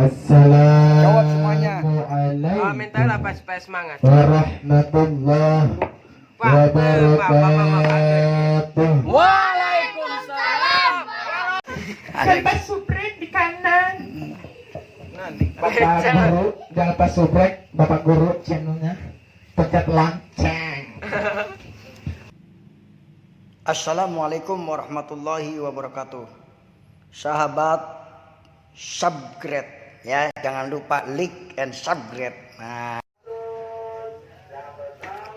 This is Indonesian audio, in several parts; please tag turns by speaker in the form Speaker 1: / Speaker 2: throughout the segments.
Speaker 1: Jawab semuanya.
Speaker 2: Minta lah supaya semangat.
Speaker 1: Warahmatullahi wabarakatuh.
Speaker 2: Waalaikumsalam.
Speaker 3: Jalpa subrek di kanan.
Speaker 1: Bapak guru, Jalpa subrek, Bapak guru channelnya pencet lonceng.
Speaker 4: Assalamualaikum warahmatullahi wabarakatuh. Sahabat subscribe ya, jangan lupa like and subscribe. Nah.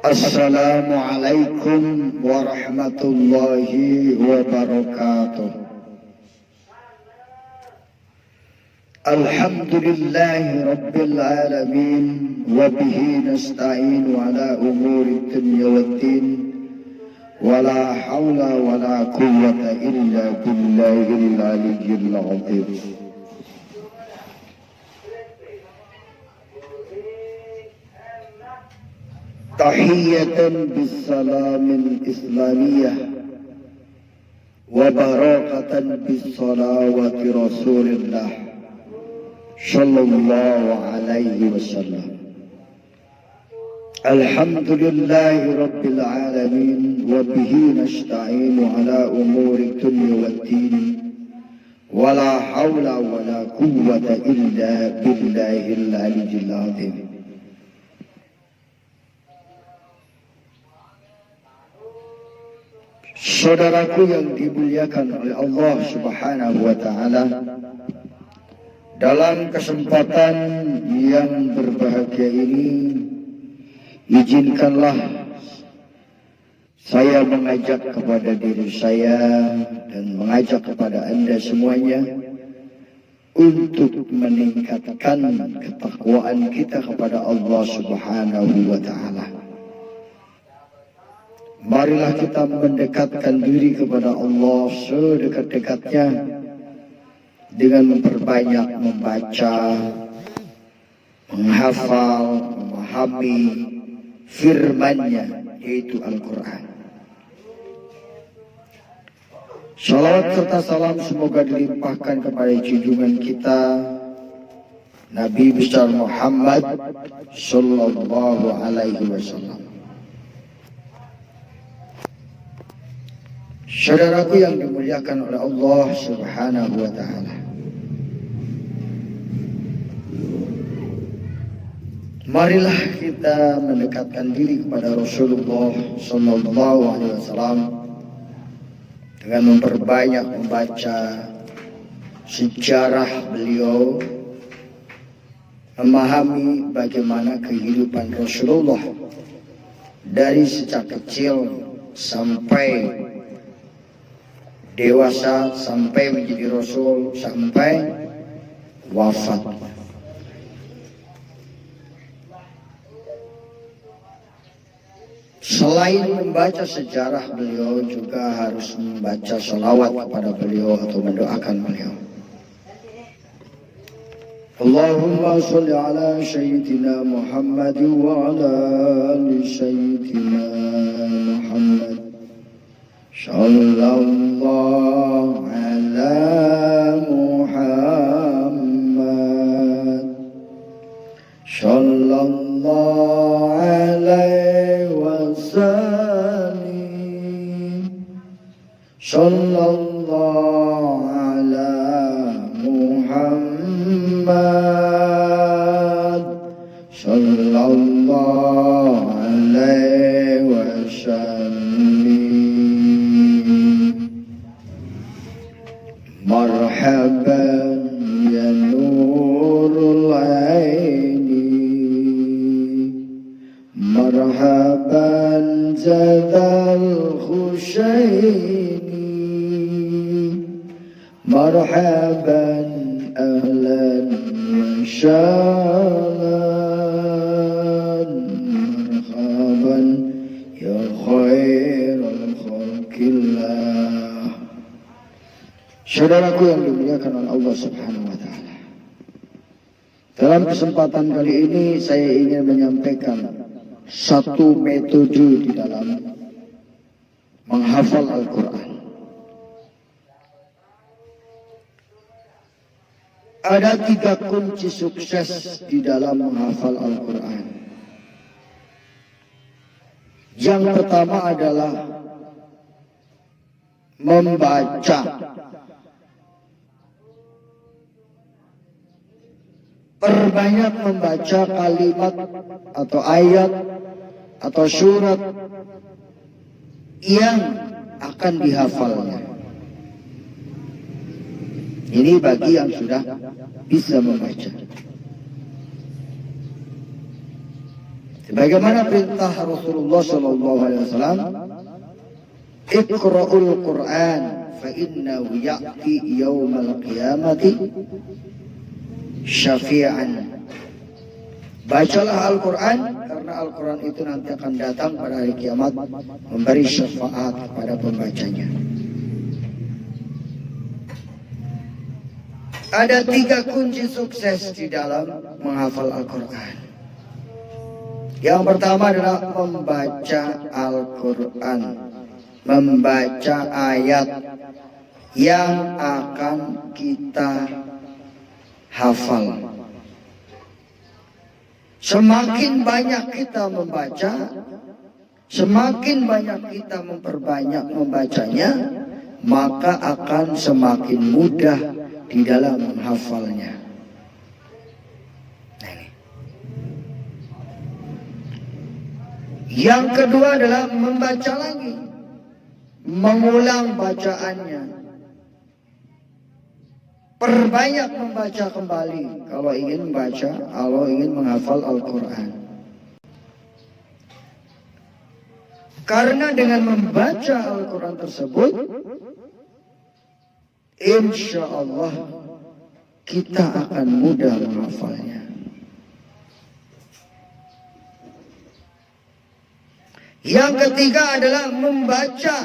Speaker 5: Assalamualaikum warahmatullahi wabarakatuh. Alhamdulillahi rabbil alamin wa bihi nasta'inu ala umuri dunya waddin. ولا حول ولا قوة إلا بالله العلي العظيم. تحية بالسلام الإسلامية وبركة بالصلاة رسول الله صلى الله عليه وسلم. الحمد لله رب العالمين وبه نستعين على أمور الدنيا والدين ولا حول ولا قوة إلا بالله العلي العظيم. Saudaraku yang dimuliakan oleh Allah Subhanahu wa taala, dalam kesempatan yang berbahagia ini, izinkanlah saya mengajak kepada diri saya dan mengajak kepada Anda semuanya untuk meningkatkan ketakwaan kita kepada Allah Subhanahu wa taala. Marilah kita mendekatkan diri kepada Allah sedekat-dekatnya dengan memperbanyak membaca, menghafal, memahami firman-Nya, yaitu Al-Quran. Salawat serta salam semoga dilimpahkan kepada junjungan kita Nabi besar Muhammad sallallahu alaihi wasallam. Saudaraku yang dimuliakan oleh Allah Subhanahu wa taala, marilah kita mendekatkan diri kepada Rasulullah sallallahu alaihi wasallam dengan memperbanyak membaca sejarah beliau, memahami bagaimana kehidupan Rasulullah dari sejak kecil sampai dewasa, sampai menjadi Rasul, sampai wafat. Selain membaca sejarah beliau, juga harus membaca salawat kepada beliau atau mendoakan beliau. Allahumma salli ala Sayyidina Muhammad wa ala ali Sayyidina Muhammad. Sallallahu ala Muhammad. Sallallahu alaihi wasallam. Sallallahu ala Muhammad. Sallallahu alaihi wasallam. Marhaban ya nurul aini, marhaban zadal khushaini, marhaban ahlan wa sahlan, marhaban ya khairal khalqillah. Saudaraku yang dimuliakan oleh Allah Subhanahu wa taala, dalam kesempatan kali ini saya ingin menyampaikan satu metode di dalam menghafal Al-Quran. Ada 3 kunci sukses di dalam menghafal Al-Quran. Yang pertama adalah membaca. Perbanyak membaca kalimat atau ayat atau surat yang akan dihafalnya. Ini bagi yang sudah bisa membaca. Sebagaimana perintah Rasulullah SAW, Iqra'ul Quran fa innahu ya'ti yawmal qiyamati syafi'an. Bacalah Al-Quran, karena Al-Quran itu nanti akan datang pada hari kiamat memberi syafaat kepada pembacanya. Ada 3 kunci sukses di dalam menghafal Al-Quran. Yang pertama adalah membaca Al-Quran, membaca ayat yang akan kita hafal. Semakin banyak kita membaca, semakin banyak kita memperbanyak membacanya, maka akan semakin mudah di dalam menghafalnya. Nah, ini. Yang kedua adalah membaca lagi, mengulang bacaannya. Perbanyak membaca kembali kalau ingin membaca, kalau ingin menghafal Al-Quran. Karena dengan membaca Al-Quran tersebut, insya Allah kita akan mudah menghafalnya. Yang ketiga adalah membaca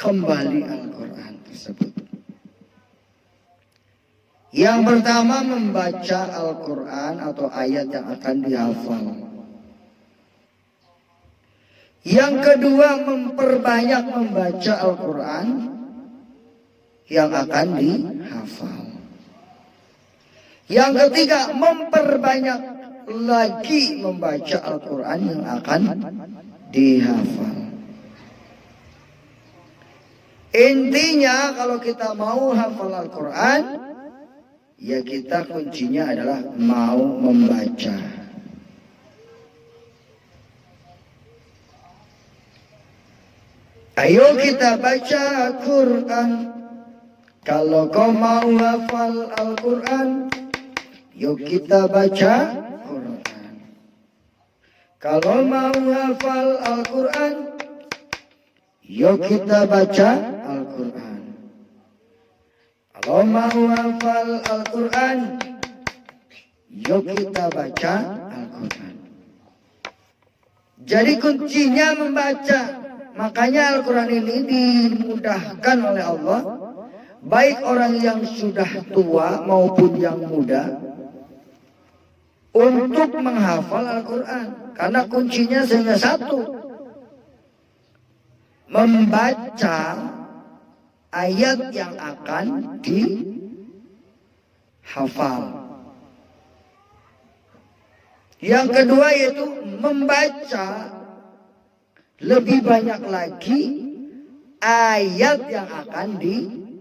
Speaker 5: kembali Al-Quran tersebut. Yang pertama membaca Al-Quran atau ayat yang akan dihafal. Yang kedua memperbanyak membaca Al-Quran yang akan dihafal. Yang ketiga memperbanyak lagi membaca Al-Quran yang akan dihafal. Intinya kalau kita mau hafal Al-Quran, ya kita kuncinya adalah mau membaca. Ayo kita baca Al-Quran. Kalau kau mau hafal Al-Quran, yuk kita baca Quran. Kalau mau hafal Al-Quran, yuk kita baca Al-Quran. Kalau mau hafal Al-Quran, yuk kita baca Al-Quran. Jadi kuncinya membaca. Makanya Al-Quran ini dimudahkan oleh Allah, baik orang yang sudah tua maupun yang muda, untuk menghafal Al-Quran. Karena kuncinya hanya satu, membaca ayat yang akan dihafal. Yang kedua yaitu membaca lebih banyak lagi ayat yang akan dihafal.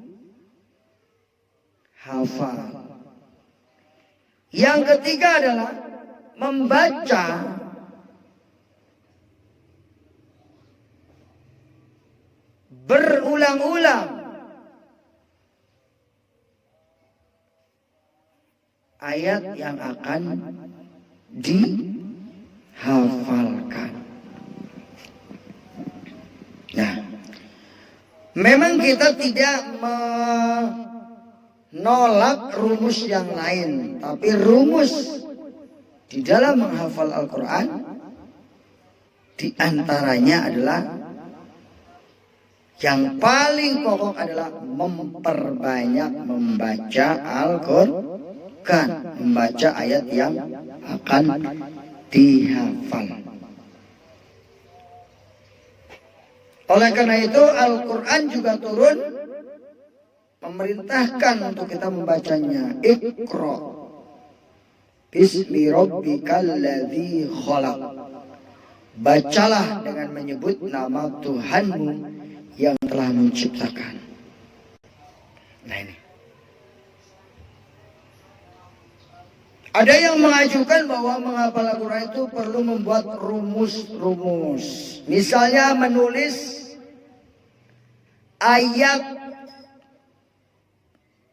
Speaker 5: Yang ketiga adalah membaca berulang-ulang ayat yang akan dihafalkan. Nah, memang kita tidak menolak rumus yang lain, tapi rumus di dalam menghafal Al-Quran di antaranya adalah yang paling pokok adalah memperbanyak membaca Al-Quran, membaca ayat yang akan dihafal.
Speaker 4: Oleh karena itu Al-Quran juga turun memerintahkan untuk kita membacanya. Iqra bismi rabbikal ladzi khalaq. Bacalah dengan menyebut nama Tuhanmu yang telah menciptakan. Nah ini. Ada yang mengajukan bahwa menghafal Al-Quran itu perlu membuat rumus-rumus. Misalnya menulis ayat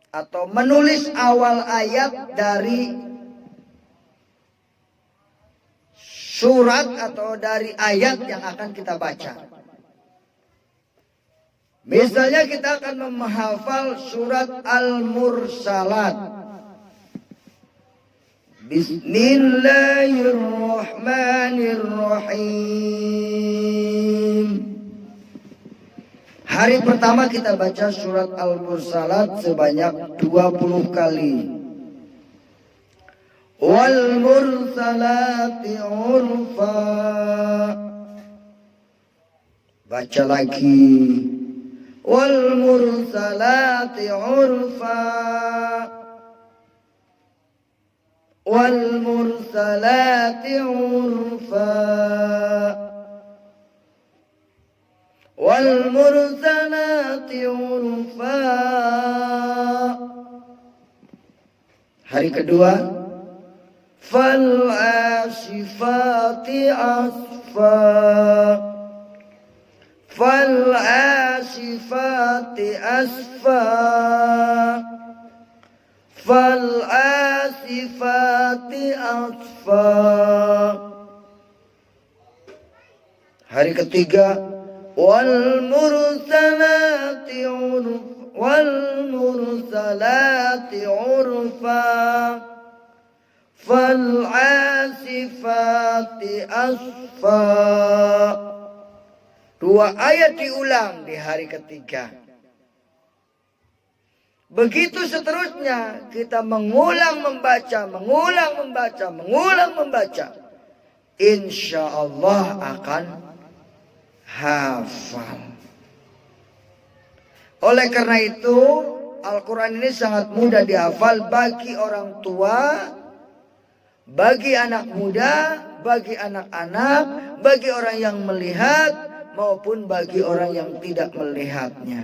Speaker 4: atau menulis awal ayat dari surat atau dari ayat yang akan kita baca. Misalnya kita akan menghafal surat Al-Mursalat. Bismillahirrahmanirrahim. Hari pertama kita baca surat Al-Mursalat sebanyak 20 kali. Wal mursalati urfa. Baca lagi. Wal mursalati urfa. Wal mursalati urfa. Wal mursalati urfa. Hari kedua, fal asifati asfa. Fal asifati asfa. Fal asifati asfa. Hari ketiga, wal mursalati urfa. Wal mursalati urfa. Fal asifati asfa. 2 ayat diulang di hari ketiga. Begitu seterusnya kita mengulang membaca, mengulang membaca, mengulang membaca. Insya Allah akan hafal. Oleh karena itu Al-Quran ini sangat mudah dihafal bagi orang tua, bagi anak muda, bagi anak-anak, bagi orang yang melihat maupun bagi orang yang tidak melihatnya.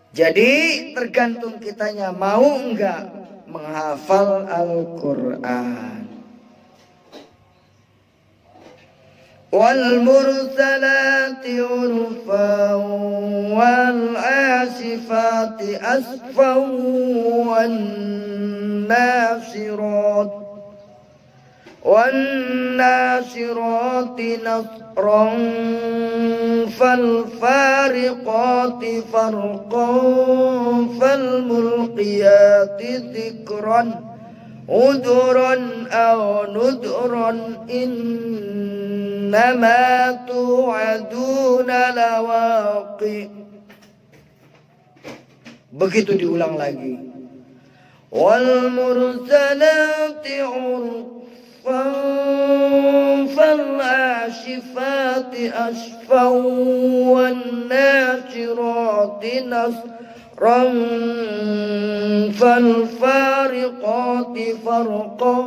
Speaker 4: Jadi tergantung kitanya mau enggak menghafal Al-Quran. Wal mursalati urfa. Wal asifati asfa. Wan nasirat. Wan nasirati nasran. فالفارقات فرقا فالملقيات ذكرا عذرا أو نذرا إنما توعدون لواقع. Begitu diulang lagi. Wal mursalati فالعاشفات أشفا والناشرات نشرا فالفارقات فرقا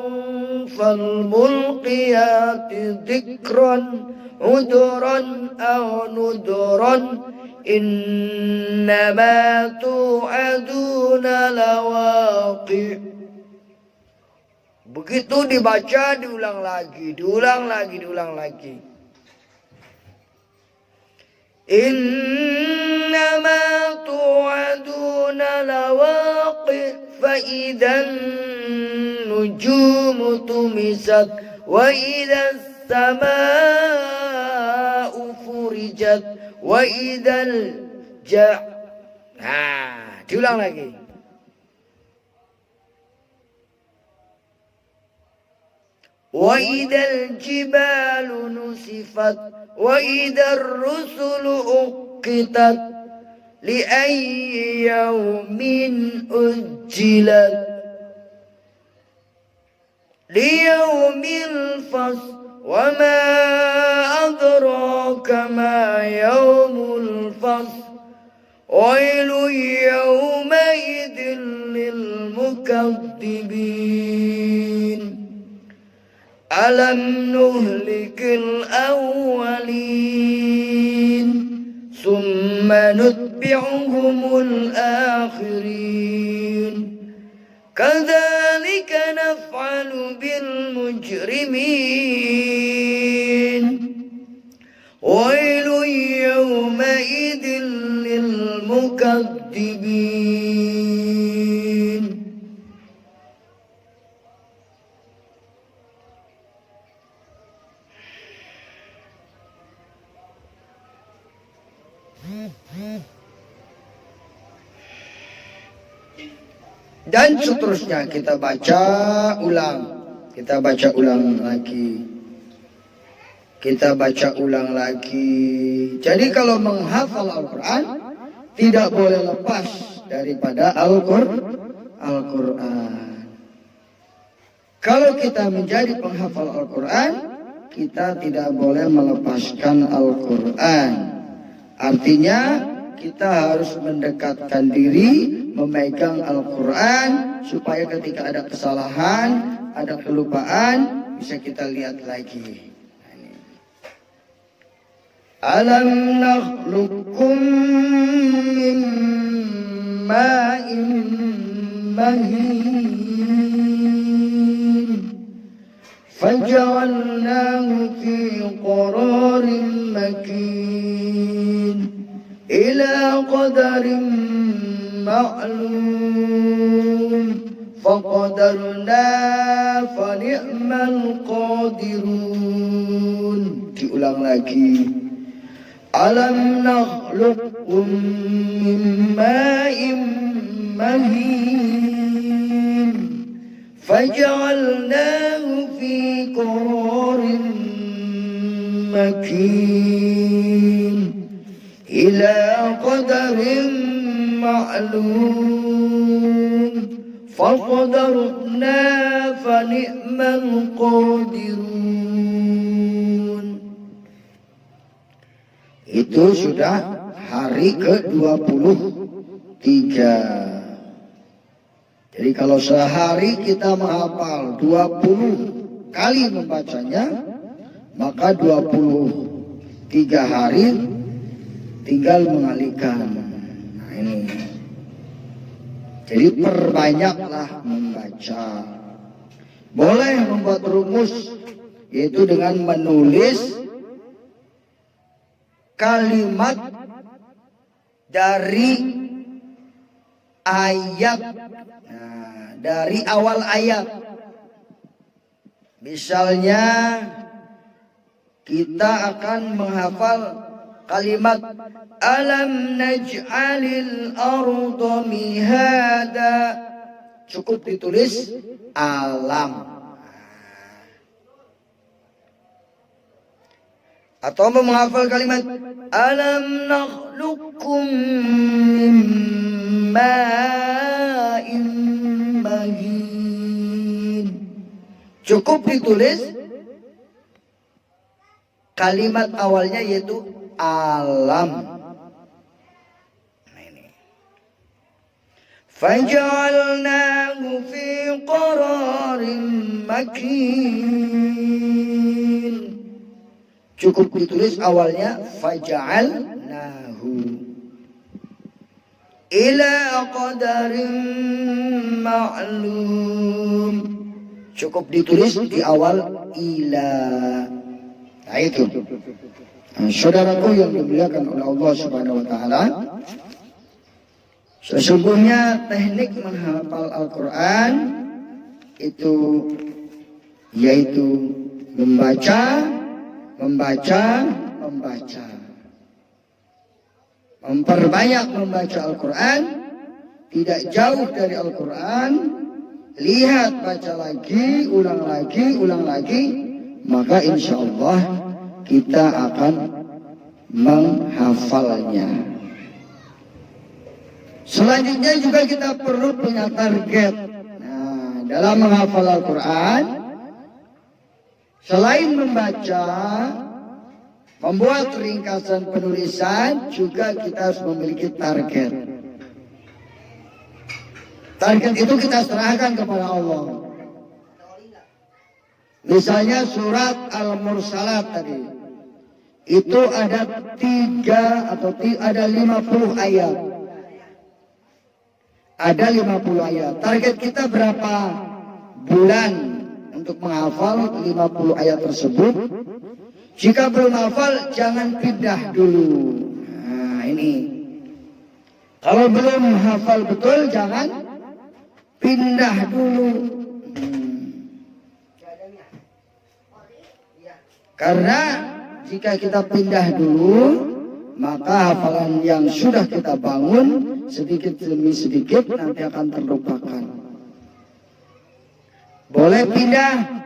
Speaker 4: فالملقيات ذكرا عذرا أو نذرا إنما توعدون لواقع. Begitu dibaca diulang lagi, diulang lagi, diulang lagi. Innama tu'aduna lawaqi fa idan nujumu tumisat wa idan sama'u furijat wa idal diulang lagi. وَإِذَا الْجِبَالُ نُسِفَتْ وَإِذَا الرُّسُلُ أُقِّتَتْ لِأَيِّ يَوْمٍ أُجِّلَتْ لِيَوْمِ الْفَصْلِ وما أدراك ما يوم الفصل ويل يومئذ للمكذبين ألم نهلك الأولين ثم نتبعهم الآخرين كذلك نفعل بالمجرمين ويل يومئذ للمكذبين. Dan seterusnya kita baca ulang. Kita baca ulang lagi. Kita baca ulang lagi. Jadi kalau menghafal Al-Quran tidak boleh lepas daripada Al-Quran. Kalau kita menjadi penghafal Al-Quran, kita tidak boleh melepaskan Al-Quran. Artinya kita harus mendekatkan diri, memegang Al-Quran, supaya ketika ada kesalahan, ada kelupaan, bisa kita lihat lagi. Alam nakhluqukum min ma'in mahin faj'alnahu fi qararin makin ila qadarin ma'lum faqadarna fa ni'mal qadirun. Diulang lagi. Alam nakhluqukum min ma'in mahin faj'alnahu fi qararin makin ila qadarin ma'lum faqadarna fa ni'mal qadirun. Itu sudah hari ke-23. Jadi kalau sehari kita menghafal 20 kali membacanya, maka 23 hari tinggal mengalihkan. Nah ini. Jadi perbanyaklah membaca. Boleh membuat rumus, yaitu dengan menulis kalimat dari ayat, nah, dari awal ayat. Misalnya kita akan menghafal kalimat alam naj'alil arda mihada, cukup ditulis alam. Atau menghafal kalimat alam nakhluqukum min ma'in mahin, cukup ditulis kalimat awalnya yaitu alam. Nah ini. Faj'alnahu fi qararin makin, cukup ditulis awalnya faja'alnahu ila qadarin ma'lum, cukup ditulis di awal ila. Nah itu. Nah, saudaraku yang dimuliakan oleh Allah Subhanahu wa taala, sesungguhnya teknik menghafal Al-Quran itu yaitu membaca, memperbanyak membaca Al-Quran, tidak jauh dari Al-Quran, lihat, baca lagi, ulang lagi, maka insya Allah kita akan menghafalnya. Selanjutnya juga kita perlu punya target. Nah, dalam menghafal Al-Quran,
Speaker 5: Selain membaca, membuat ringkasan penulisan, juga kita harus memiliki target. Target itu kita serahkan kepada Allah. Misalnya surat Al-Mursalat tadi, itu ada 50 ayat. Ada 50 ayat. Target kita berapa bulan untuk menghafal 50 ayat tersebut? Jika belum hafal, jangan pindah dulu. Nah, ini. Kalau belum hafal betul, jangan pindah dulu. Karena jika kita pindah dulu, maka hafalan yang sudah kita bangun sedikit demi sedikit nanti akan terlupakan. Boleh pindah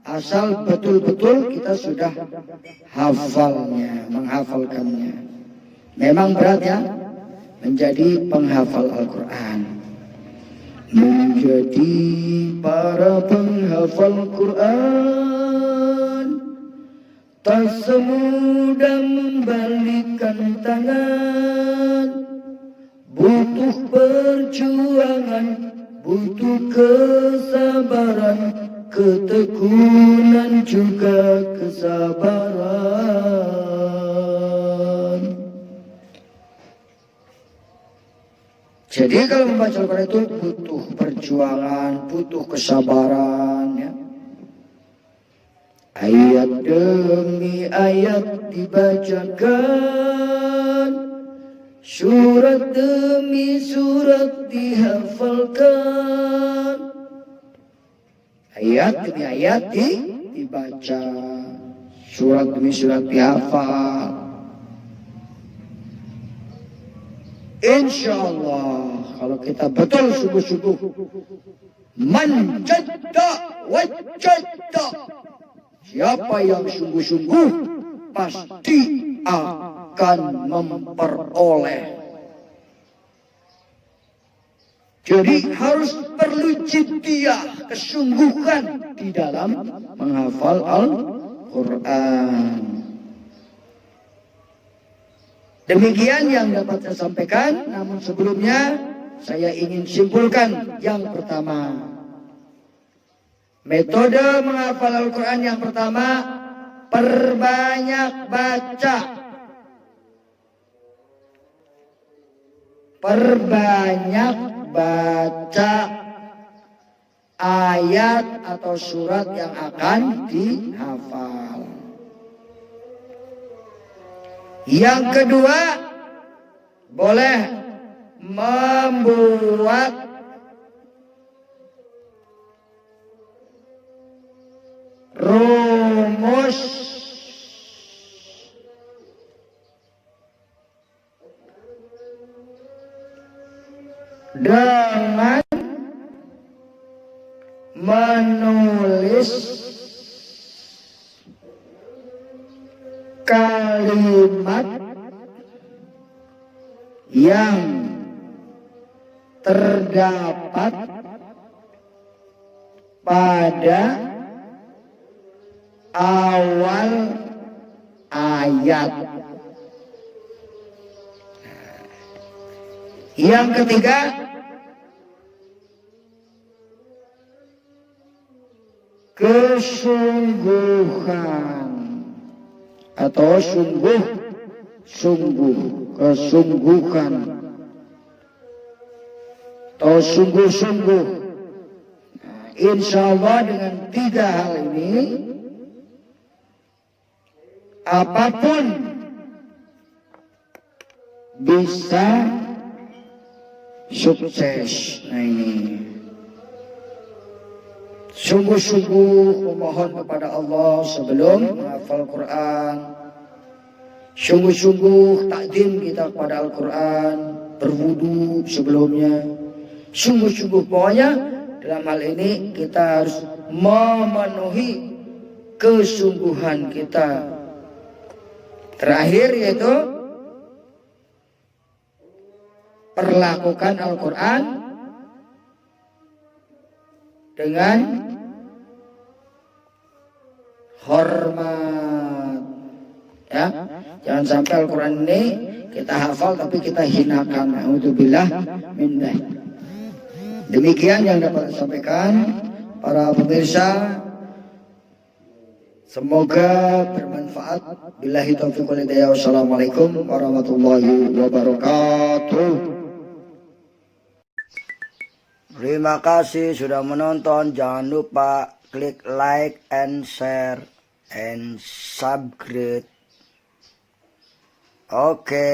Speaker 5: asal betul-betul kita sudah hafalnya, menghafalkannya. Memang berat ya menjadi penghafal Al-Quran. Menjadi para penghafal Quran tak semudah membalikkan tangan. Butuh perjuangan, butuh kesabaran, ketekunan juga kesabaran. Jadi kalau membaca Al-Quran itu butuh perjuangan, butuh kesabaran ya. Ayat demi ayat dibacakan, surat demi surat dihafalkan. Ayat demi ayat dibaca, surat demi surat dihafal. Insya Allah kalau kita betul sungguh-sungguh menjadda wajadda, siapa yang sungguh-sungguh pasti akan memperoleh. Jadi harus perlu jiddiyah, kesungguhan di dalam menghafal Al-Quran. Demikian yang dapat saya sampaikan, namun sebelumnya saya ingin simpulkan yang pertama. Metode menghafal Al-Quran yang pertama, perbanyak baca. Perbanyak baca ayat atau surat yang akan dihafal. Yang kedua, boleh membuat rumus dengan menulis kalimat yang terdapat pada awal ayat. Yang ketiga, kesungguhan atau kesungguhan atau sungguh-sungguh. Insya Allah dengan tiga hal ini, apapun bisa sukses. Nah ini, sungguh-sungguh memohon kepada Allah sebelum menghafal Quran. Sungguh-sungguh takdim kita kepada Al-Quran, berwudu sebelumnya. Sungguh-sungguh pokoknya dalam hal ini kita harus memenuhi kesungguhan kita. Terakhir yaitu perlakukan Al-Quran dengan
Speaker 4: hormat. Ya, jangan sampai Al-Quran ini kita hafal tapi kita hinakan. A'udzubillah min dzalik. Demikian yang dapat saya sampaikan para pemirsa. Semoga bermanfaat. Billahi taufiq wal hidayah. Wassalamualaikum warahmatullahi wabarakatuh. Terima kasih sudah menonton. Jangan lupa klik like and share and subscribe. Oke.